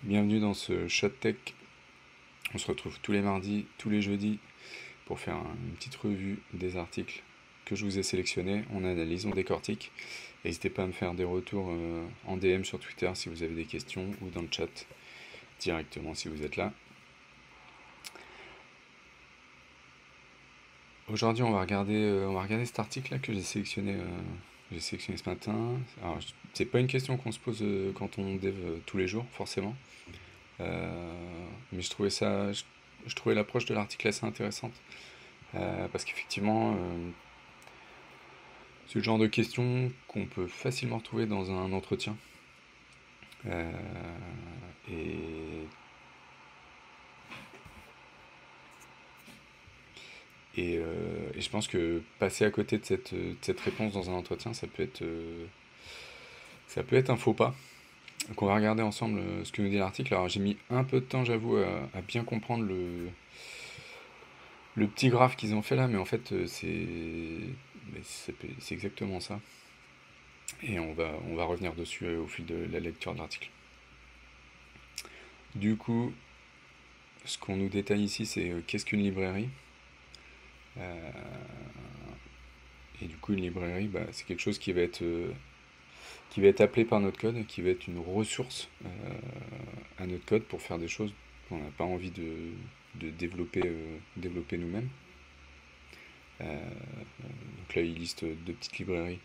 Bienvenue dans ce Shot Tech. On se retrouve tous les mardis, tous les jeudis pour faire une petite revue des articles que je vous ai sélectionnés. On analyse, on décortique. N'hésitez pas à me faire des retours en DM sur Twitter si vous avez des questions ou dans le chat directement si vous êtes là. Aujourd'hui, on va regarder cet article là que j'ai sélectionné ce matin. Alors, c'est pas une question qu'on se pose quand on dev tous les jours, forcément. Mais je trouvais l'approche de l'article assez intéressante parce qu'effectivement, c'est le genre de question qu'on peut facilement retrouver dans un entretien. Euh, et, et je pense que passer à côté de cette réponse dans un entretien, ça peut être un faux pas. Donc on va regarder ensemble ce que nous dit l'article. Alors j'ai mis un peu de temps, j'avoue, à bien comprendre le petit graphe qu'ils ont fait là, mais en fait c'est exactement ça. Et on va revenir dessus au fil de la lecture de l'article. Du coup, ce qu'on nous détaille ici, c'est qu'est-ce qu'une librairie. Euh, et du coup, une librairie, bah, c'est quelque chose qui va être appelé par notre code, qui va être une ressource à notre code pour faire des choses qu'on n'a pas envie de développer nous-mêmes. Donc là, il liste deux petites librairies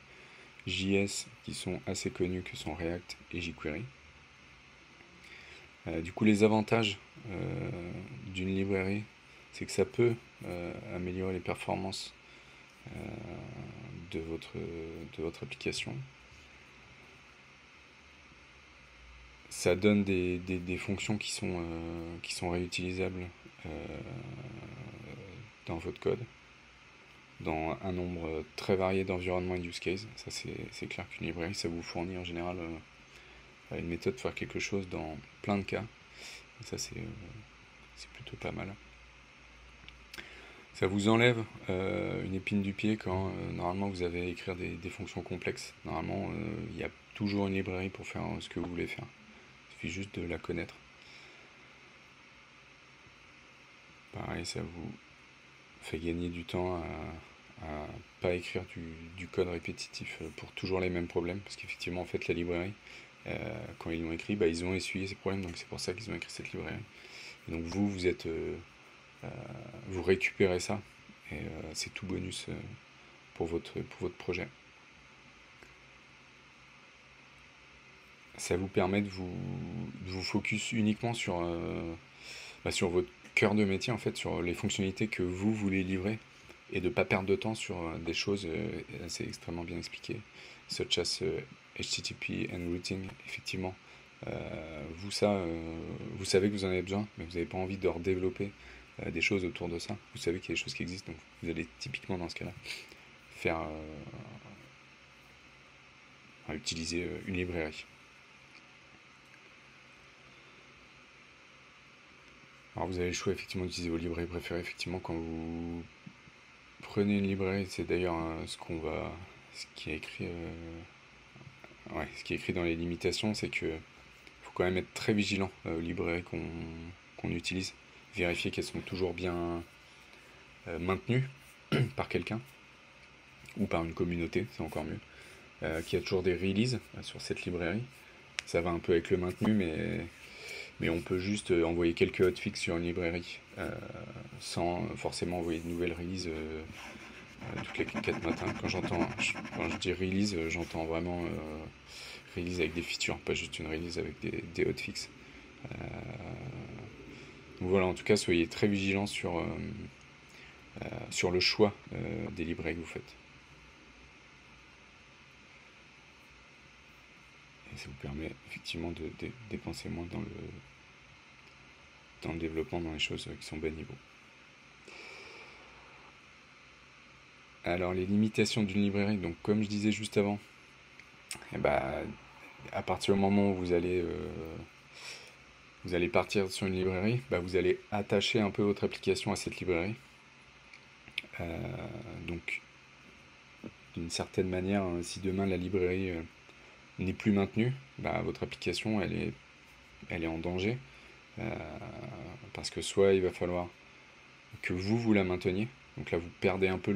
JS qui sont assez connues, que sont React et jQuery. Du coup, les avantages d'une librairie, c'est que ça peut améliorer les performances euh, de votre application. Ça donne des fonctions qui sont réutilisables euh, dans votre code, dans un nombre très varié d'environnements et use cases. Ça, c'est clair qu'une librairie, ça vous fournit en général une méthode pour faire quelque chose dans plein de cas. Et ça, c'est plutôt pas mal. Ça vous enlève une épine du pied quand normalement vous avez à écrire des fonctions complexes. Normalement, il y a toujours une librairie pour faire ce que vous voulez faire. Il suffit juste de la connaître. Pareil, ça vous fait gagner du temps à pas écrire du code répétitif pour toujours les mêmes problèmes. Parce qu'effectivement, en fait, la librairie, quand ils l'ont écrit, bah, ils ont essuyé ces problèmes. Donc c'est pour ça qu'ils ont écrit cette librairie. Et donc vous récupérez ça. Et c'est tout bonus pour votre projet. Ça vous permet de vous focus uniquement sur votre cœur de métier, en fait, sur les fonctionnalités que vous voulez livrer et de ne pas perdre de temps sur des choses, c'est extrêmement bien expliqué, such as HTTP and routing, effectivement. Vous savez que vous en avez besoin, mais vous n'avez pas envie de redévelopper des choses autour de ça. Vous savez qu'il y a des choses qui existent, donc vous allez typiquement dans ce cas-là faire utiliser une librairie. Alors vous avez le choix effectivement d'utiliser vos librairies préférées. Effectivement, quand vous prenez une librairie, c'est d'ailleurs ce qui est écrit, ce qui est écrit dans les limitations, c'est que faut quand même être très vigilant aux librairies qu'on utilise, vérifier qu'elles sont toujours bien maintenues par quelqu'un ou par une communauté, c'est encore mieux, qu'il y a toujours des releases sur cette librairie. Ça va un peu avec le maintenu, mais on peut juste envoyer quelques hotfix sur une librairie sans forcément envoyer de nouvelles releases toutes les 4 matins. Quand je dis release, j'entends vraiment release avec des features, pas juste une release avec des hotfix. Donc voilà, en tout cas, soyez très vigilants sur le choix des librairies que vous faites. Et ça vous permet effectivement de dépenser moins dans le développement, dans les choses qui sont bas niveau. Alors les limitations d'une librairie, donc comme je disais juste avant, eh ben, à partir du moment où vous allez partir sur une librairie, bah, vous allez attacher un peu votre application à cette librairie. Donc d'une certaine manière, si demain la librairie n'est plus maintenue, bah, votre application elle est elle est en danger, euh, parce que soit il va falloir que vous la mainteniez, donc là vous perdez un peu,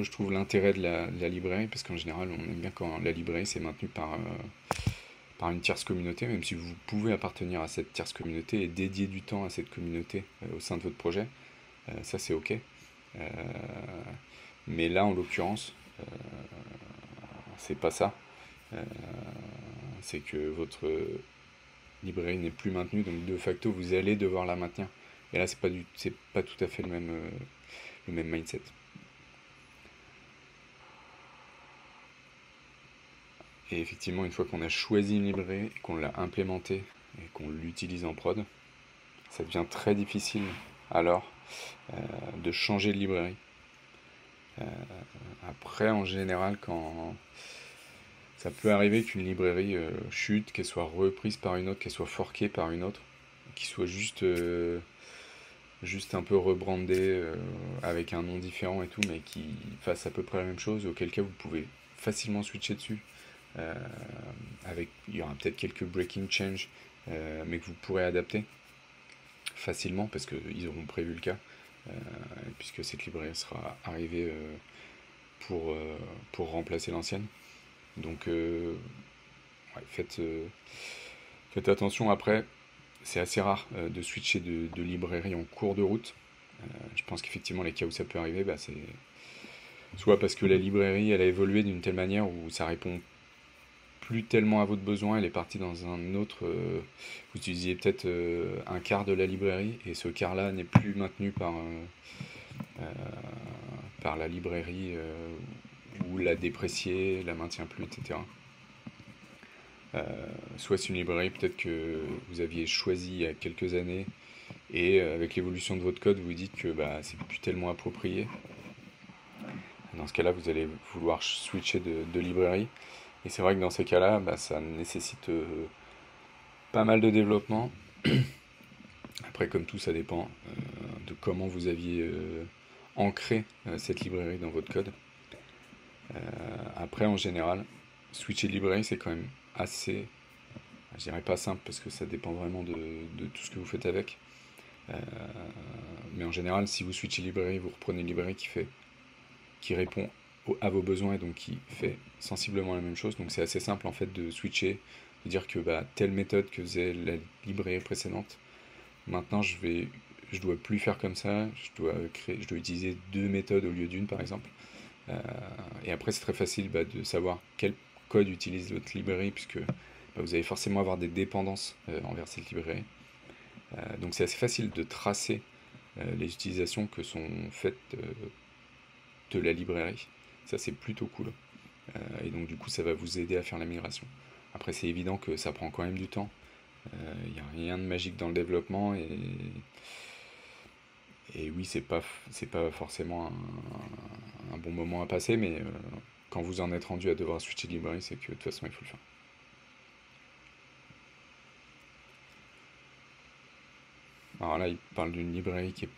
je trouve, l'intérêt de la librairie, parce qu'en général, on aime bien quand la librairie c'est maintenu par une tierce communauté, même si vous pouvez appartenir à cette tierce communauté et dédier du temps à cette communauté au sein de votre projet, ça c'est ok. Euh, mais là, en l'occurrence, c'est pas ça. Euh, c'est que votre librairie n'est plus maintenue, donc de facto, vous allez devoir la maintenir. Et là, c'est pas tout à fait le même mindset. Et effectivement, une fois qu'on a choisi une librairie, qu'on l'a implémentée et qu'on l'utilise en prod, ça devient très difficile alors de changer de librairie. Euh, Après, en général, quand ça peut arriver qu'une librairie chute, qu'elle soit reprise par une autre, qu'elle soit forquée par une autre, qu'il soit juste un peu rebrandé avec un nom différent et tout, mais qui fasse à peu près la même chose, auquel cas vous pouvez facilement switcher dessus. Euh, il y aura peut-être quelques breaking change, mais que vous pourrez adapter facilement parce qu'ils auront prévu le cas, euh, puisque cette librairie sera arrivée pour remplacer l'ancienne. Donc ouais, faites attention après. C'est assez rare de switcher de librairie en cours de route. Je pense qu'effectivement les cas où ça peut arriver, bah, c'est soit parce que la librairie elle a évolué d'une telle manière où ça répond plus tellement à votre besoin, elle est partie dans un autre. Vous utilisiez peut-être un quart de la librairie et ce quart-là n'est plus maintenu euh, par la librairie ou la déprécier, la maintient plus, etc. Soit c'est une librairie peut-être que vous aviez choisi il y a quelques années et avec l'évolution de votre code vous dites que bah, c'est plus tellement approprié. Dans ce cas-là, vous allez vouloir switcher de librairie. Et c'est vrai que dans ces cas-là, bah, ça nécessite pas mal de développement. Après, comme tout, ça dépend de comment vous aviez ancré cette librairie dans votre code. Après, en général, switcher de librairie, c'est quand même assez, je dirais pas simple parce que ça dépend vraiment de tout ce que vous faites avec. Euh, mais en général, si vous switchez de librairie, vous reprenez une librairie qui répond à vos besoins et donc qui fait sensiblement la même chose. Donc c'est assez simple en fait de switcher, de dire que bah, telle méthode que faisait la librairie précédente, maintenant je dois plus faire comme ça, je dois utiliser deux méthodes au lieu d'une par exemple. Euh, et après c'est très facile bah, de savoir quel code utilise votre librairie puisque bah, vous allez forcément avoir des dépendances envers cette librairie. Donc c'est assez facile de tracer les utilisations que sont faites de la librairie. Ça c'est plutôt cool. Et donc du coup ça va vous aider à faire la migration. Après c'est évident que ça prend quand même du temps. Il n'y a rien de magique dans le développement et oui c'est pas forcément un bon moment à passer mais quand vous en êtes rendu à devoir switcher de librairie c'est que de toute façon il faut le faire. Alors là il parle d'une librairie qui est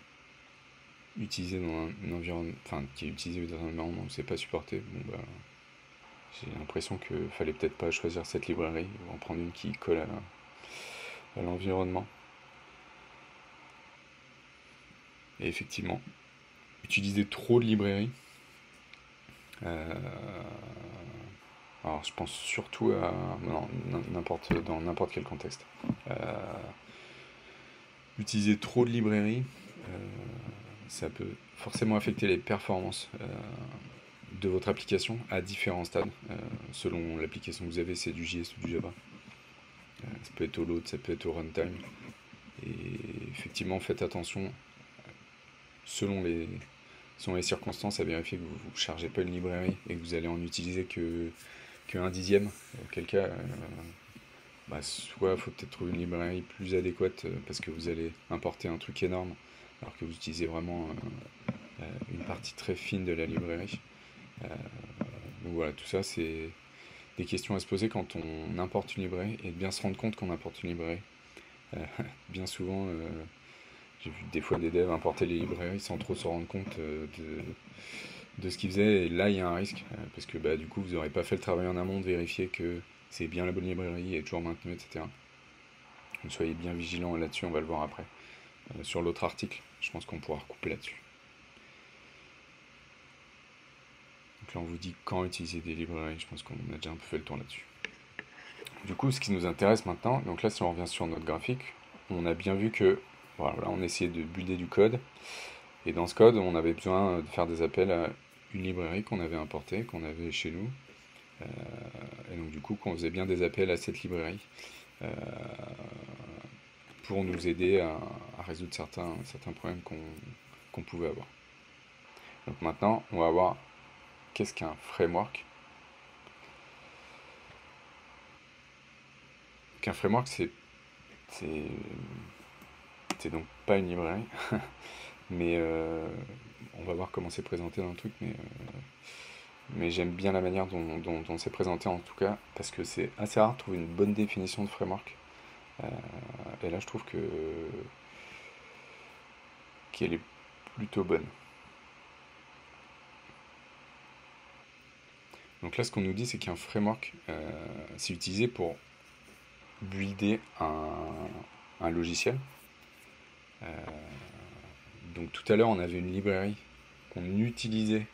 utilisée dans un environnement, enfin qui est utilisée dans un environnement où c'est pas supporté. Bon bah j'ai l'impression qu'il fallait peut-être pas choisir cette librairie ou en prendre une qui colle à l'environnement. Et effectivement, utiliser trop de librairies. Euh, alors je pense surtout à non, dans n'importe quel contexte. Euh, Utiliser trop de librairies, euh, ça peut forcément affecter les performances de votre application à différents stades. Selon l'application que vous avez, c'est du JS ou du Java. Ça peut être au load, ça peut être au runtime. Et effectivement, faites attention, selon les circonstances, à vérifier que vous ne chargez pas une librairie et que vous allez en utiliser que un dixième. Auquel cas, bah, soit il faut peut-être trouver une librairie plus adéquate parce que vous allez importer un truc énorme alors que vous utilisez vraiment une partie très fine de la librairie. Donc voilà, tout ça c'est des questions à se poser quand on importe une librairie et de bien se rendre compte qu'on importe une librairie. Bien souvent, j'ai vu des fois des devs importer les librairies sans trop se rendre compte de ce qu'ils faisaient. Et là, il y a un risque, parce que bah, du coup, vous n'aurez pas fait le travail en amont de vérifier que c'est bien la bonne librairie et toujours maintenue, etc. Donc soyez bien vigilants là-dessus, on va le voir après. Sur l'autre article, je pense qu'on pourra recouper là-dessus. Donc là, on vous dit quand utiliser des librairies, je pense qu'on a déjà un peu fait le tour là-dessus. Du coup, ce qui nous intéresse maintenant, donc là, si on revient sur notre graphique, on a bien vu que, voilà, on essayait de builder du code, et dans ce code, on avait besoin de faire des appels à une librairie qu'on avait importée, qu'on avait chez nous, et donc du coup, qu'on faisait bien des appels à cette librairie pour nous aider à résoudre certains problèmes qu'on pouvait avoir. Donc maintenant, on va voir qu'est-ce qu'un framework. Qu'un framework, c'est donc pas une librairie, mais on va voir comment c'est présenté dans le truc, mais j'aime bien la manière dont c'est présenté en tout cas, parce que c'est assez rare de trouver une bonne définition de framework. Et là, je trouve qu'elle est plutôt bonne. Donc là, ce qu'on nous dit, c'est qu'un framework, c'est utilisé pour builder un logiciel. Donc tout à l'heure, on avait une librairie qu'on utilisait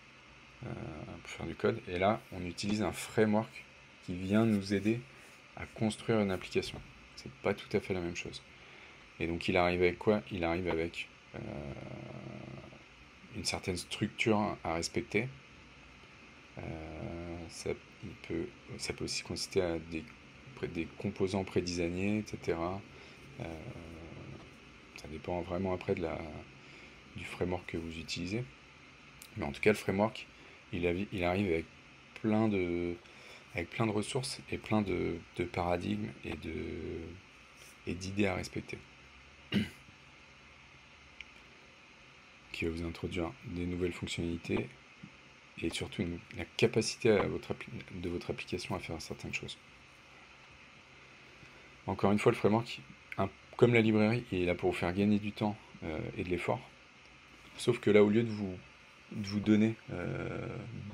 pour faire du code, et là, on utilise un framework qui vient nous aider à construire une application. C'est pas tout à fait la même chose. Et donc il arrive avec quoi? Il arrive avec une certaine structure à respecter. Ça peut aussi consister à des composants prédesignés, etc. Ça dépend vraiment après du framework que vous utilisez. Mais en tout cas, le framework, il arrive avec plein de ressources et plein de paradigmes et d'idées à respecter. Qui va vous introduire des nouvelles fonctionnalités et surtout la capacité de votre application à faire certaines choses. Encore une fois, le framework, comme la librairie, il est là pour vous faire gagner du temps et de l'effort. Sauf que là, au lieu de vous donner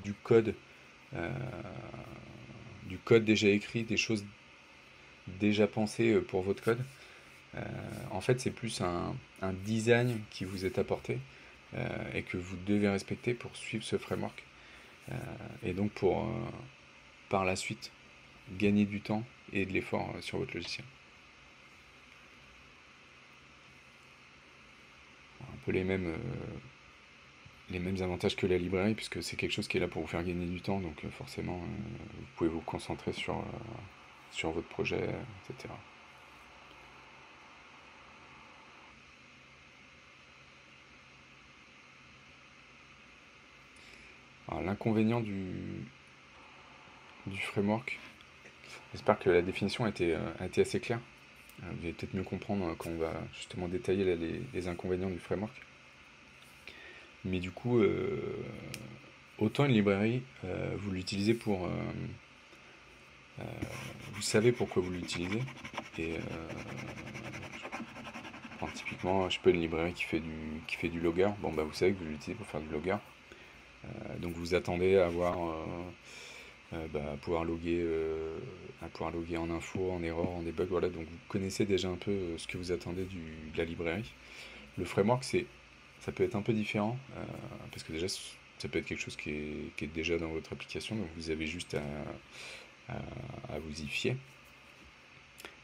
du code déjà écrit, des choses déjà pensées pour votre code, en fait, c'est plus un design qui vous est apporté et que vous devez respecter pour suivre ce framework. Et donc pour, par la suite, gagner du temps et de l'effort sur votre logiciel. Un peu les mêmes avantages que la librairie, puisque c'est quelque chose qui est là pour vous faire gagner du temps, donc forcément, vous pouvez vous concentrer sur votre projet, etc. L'inconvénient du framework, j'espère que la définition a été assez claire. Vous allez peut-être mieux comprendre quand on va justement détailler là, les inconvénients du framework. Mais du coup, autant une librairie, vous l'utilisez pour... vous savez pourquoi vous l'utilisez. Et typiquement, je sais pas, une librairie qui fait du logger. Bon, bah vous savez que vous l'utilisez pour faire du logger. Donc vous attendez à avoir... à pouvoir loguer en info, en erreur, en debug, voilà. Donc vous connaissez déjà un peu ce que vous attendez de la librairie. Le framework, ça peut être un peu différent, parce que déjà, ça peut être quelque chose qui est déjà dans votre application, donc vous avez juste à vous y fier.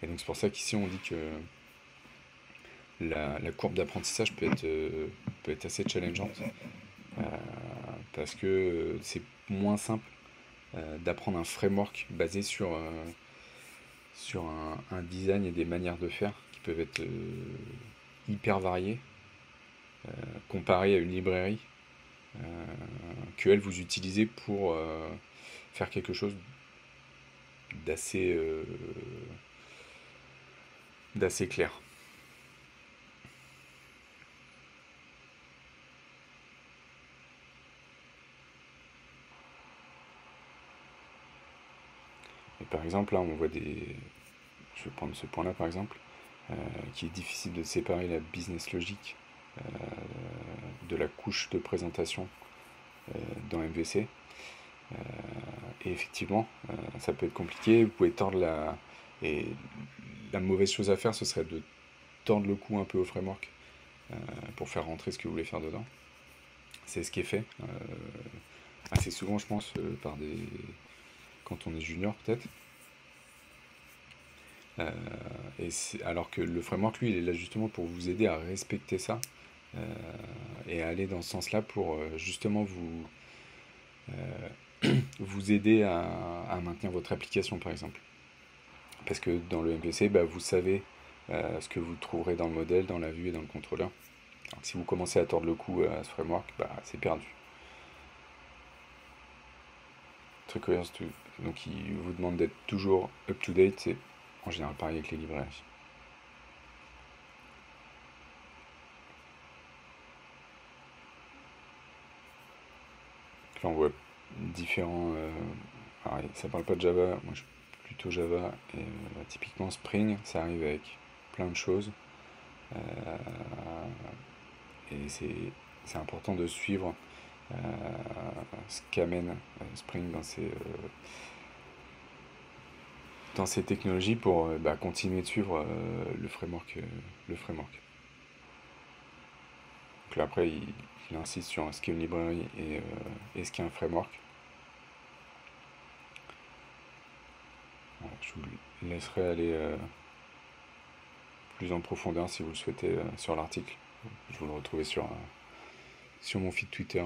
Et donc c'est pour ça qu'ici on dit que la courbe d'apprentissage peut être assez challengeante, parce que c'est moins simple d'apprendre un framework basé sur un design et des manières de faire qui peuvent être hyper variées, comparé à une librairie que elle vous utilisez pour faire quelque chose d'assez clair. Et par exemple, là, on voit je vais prendre ce point-là par exemple, qui est difficile de séparer la business logic de la couche de présentation dans MVC. Et effectivement, ça peut être compliqué. Vous pouvez tordre la... Et la mauvaise chose à faire, ce serait de tordre le cou un peu au framework pour faire rentrer ce que vous voulez faire dedans. C'est ce qui est fait assez souvent, je pense, par des... quand on est junior peut-être. Alors que le framework, lui, il est là justement pour vous aider à respecter ça et à aller dans ce sens-là pour justement vous aider à maintenir votre application, par exemple. Parce que dans le MVC, bah, vous savez ce que vous trouverez dans le modèle, dans la vue et dans le contrôleur. Alors que si vous commencez à tordre le cou à ce framework, bah, c'est perdu. Requires to... Donc il vous demande d'être toujours up-to-date, c'est en général pareil avec les librairies. Là on voit différents... alors, ça parle pas de Java, moi je suis plutôt Java, et typiquement Spring, ça arrive avec plein de choses. Et c'est important de suivre ce qu'amène Spring dans ces technologies pour bah, continuer de suivre le framework. Donc là après il insiste sur ce qu'est une librairie et ce qu'est un framework. Voilà, je vous laisserai aller plus en profondeur si vous le souhaitez sur l'article. Je vous le retrouvez sur mon feed Twitter